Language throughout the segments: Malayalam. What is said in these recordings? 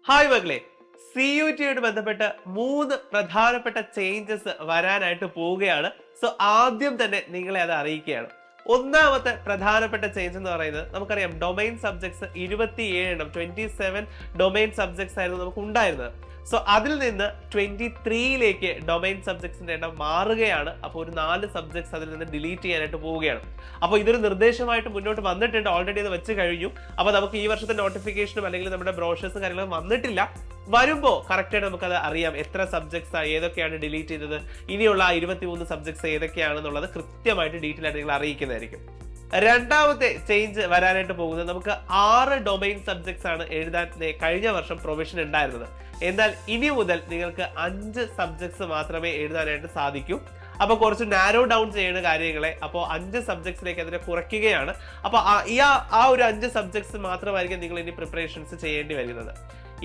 ഹായ് മകളെ, CUT-യുമായിട്ട് ബന്ധപ്പെട്ട് 3 പ്രധാനപ്പെട്ട ചേഞ്ചസ് വരാനായിട്ട് പോവുകയാണ്. സോ ആദ്യം തന്നെ നിങ്ങളെ അത് അറിയിക്കുകയാണ്. ഒന്നാമത്തെ പ്രധാനപ്പെട്ട ചേഞ്ച് എന്ന് പറയുന്നത് നമുക്കറിയാം, ഡൊമൈൻ സബ്ജക്ട്സ് 27 ഡൊമൈൻ സബ്ജക്ട്സ് ആയിരുന്നു നമുക്ക് ഉണ്ടായിരുന്നത്. സോ അതിൽ നിന്ന് 23ലേക്ക് ഡൊമൈൻ സബ്ജക്ട്സിന്റെ എണ്ണം മാറുകയാണ്. അപ്പോൾ ഒരു 4 സബ്ജക്ട്സ് അതിൽ നിന്ന് ഡിലീറ്റ് ചെയ്യാനായിട്ട് പോവുകയാണ്. അപ്പോൾ ഇതൊരു നിർദ്ദേശമായിട്ട് മുന്നോട്ട് വന്നിട്ടുണ്ട്, ഓൾറെഡി അത് വെച്ച് കഴിഞ്ഞു. അപ്പോൾ നമുക്ക് ഈ വർഷത്തെ നോട്ടിഫിക്കേഷനും അല്ലെങ്കിൽ നമ്മുടെ ബ്രോഷേഴ്സും കാര്യങ്ങളും വന്നിട്ടില്ല. വരുമ്പോൾ കറക്റ്റായിട്ട് നമുക്കത് അറിയാം എത്ര സബ്ജക്ട്സ് ഏതൊക്കെയാണ് ഡിലീറ്റ് ചെയ്തത്, ഇനിയുള്ള 23 സബ്ജക്ട്സ് ഏതൊക്കെയാണെന്നുള്ളത് കൃത്യമായിട്ട് ഡീറ്റെയിൽ ആയിട്ട് നിങ്ങൾ അറിയിക്കുന്നതായിരിക്കും. രണ്ടാമത്തെ ചേഞ്ച് വരാനായിട്ട് പോകുന്നത്, നമുക്ക് 6 ഡൊമൈൻ സബ്ജക്ട്സ് ആണ് എഴുതാൻ കഴിഞ്ഞ വർഷം പ്രൊവിഷൻ ഉണ്ടായിരുന്നത്. എന്നാൽ ഇനി മുതൽ നിങ്ങൾക്ക് 5 സബ്ജക്ട്സ് മാത്രമേ എഴുതാനായിട്ട് സാധിക്കൂ. അപ്പൊ കുറച്ച് നാരോ ഡൗൺ ചെയ്യുന്ന കാര്യങ്ങളെ അപ്പോൾ 5 സബ്ജക്ട്സിലേക്ക് അതിനെ കുറയ്ക്കുകയാണ്. അപ്പൊ ആ ഒരു 5 സബ്ജക്ട്സ് മാത്രമായിരിക്കും നിങ്ങൾ ഇനി പ്രിപ്പറേഷൻസ് ചെയ്യേണ്ടി വരുന്നത്.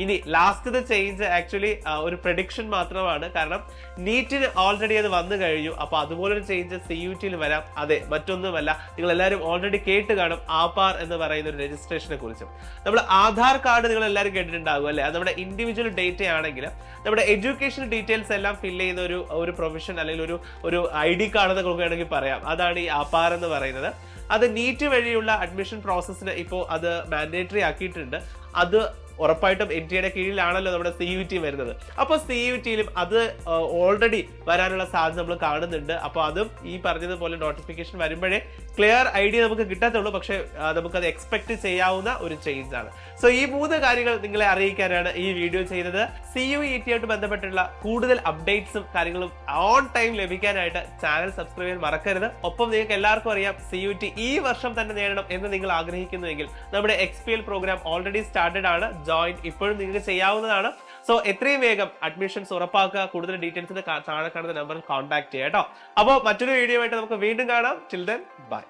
ഇനി ലാസ്റ്റത്തെ ചേഞ്ച് ആക്ച്വലി ഒരു പ്രഡിക്ഷൻ മാത്രമാണ്. കാരണം നീറ്റിന് ഓൾറെഡി അത് വന്നു കഴിഞ്ഞു. അപ്പൊ അതുപോലൊരു ചേഞ്ച് CUT-യിൽ വരാം. അതെ, മറ്റൊന്നുമല്ല, നിങ്ങൾ എല്ലാവരും ഓൾറെഡി കേട്ട് കാണും ആപാർ എന്ന് പറയുന്ന ഒരു രജിസ്ട്രേഷനെ കുറിച്ചും. നമ്മൾ ആധാർ കാർഡ് നിങ്ങൾ എല്ലാവരും കേട്ടിട്ടുണ്ടാകും അല്ലെ? അത് നമ്മുടെ ഇൻഡിവിജ്വൽ ഡേറ്റ ആണെങ്കിൽ നമ്മുടെ എഡ്യൂക്കേഷൻ ഡീറ്റെയിൽസ് എല്ലാം ഫില്ല് ചെയ്യുന്ന ഒരു പ്രൊവിഷൻ അല്ലെങ്കിൽ ഒരു ID കാർഡ് എന്നൊക്കെ വേണമെങ്കിൽ പറയാം. അതാണ് ഈ ആപാർ എന്ന് പറയുന്നത്. അത് നീറ്റ് വഴിയുള്ള അഡ്മിഷൻ പ്രോസസ്സിന് ഇപ്പോൾ അത് മാൻഡേറ്ററി ആക്കിയിട്ടുണ്ട്. അത് ഉറപ്പായിട്ടും NTA-യുടെ കീഴിലാണല്ലോ നമ്മുടെ CUT വരുന്നത്. അപ്പോൾ CUT-യിലും അത് ഓൾറെഡി വരാനുള്ള സാധ്യത നമ്മൾ കാണുന്നുണ്ട്. അപ്പോൾ അതും ഈ പറഞ്ഞതുപോലെ നോട്ടിഫിക്കേഷൻ വരുമ്പോഴേ ക്ലിയർ ഐഡിയ നമുക്ക് കിട്ടത്തുള്ളൂ. പക്ഷെ നമുക്കത് എക്സ്പെക്ട് ചെയ്യാവുന്ന ഒരു ചേഞ്ച് ആണ്. സോ ഈ 3 കാര്യങ്ങൾ നിങ്ങളെ അറിയിക്കാനാണ് ഈ വീഡിയോ ചെയ്തത്. CUET-ആയിട്ട് ബന്ധപ്പെട്ടുള്ള കൂടുതൽ അപ്ഡേറ്റ്സും കാര്യങ്ങളും ഓൺ ടൈം ലഭിക്കാനായിട്ട് ചാനൽ സബ്സ്ക്രൈബ് ചെയ്യാൻ മറക്കരുത്. ഒപ്പം നിങ്ങൾക്ക് എല്ലാവർക്കും അറിയാം, CUT ഈ വർഷം തന്നെ നേടണം എന്ന് നിങ്ങൾ ആഗ്രഹിക്കുന്നുവെങ്കിൽ നമ്മുടെ XPL പ്രോഗ്രാം ഓൾറെഡി സ്റ്റാർട്ടഡ് ആണ്. ജോയിൻ ഇപ്പോഴും നിങ്ങൾക്ക് ചെയ്യാവുന്നതാണ്. സോ എത്രയും വേഗം അഡ്മിഷൻസ് ഉറപ്പാക്കുക. കൂടുതൽ ഡീറ്റെയിൽസിന് താഴെ കാണുന്ന നമ്പറിൽ കോൺടാക്ട് ചെയ്യാം കേട്ടോ. അപ്പോൾ മറ്റൊരു വീഡിയോ ആയിട്ട് നമുക്ക് വീണ്ടും കാണാം. Till then bye.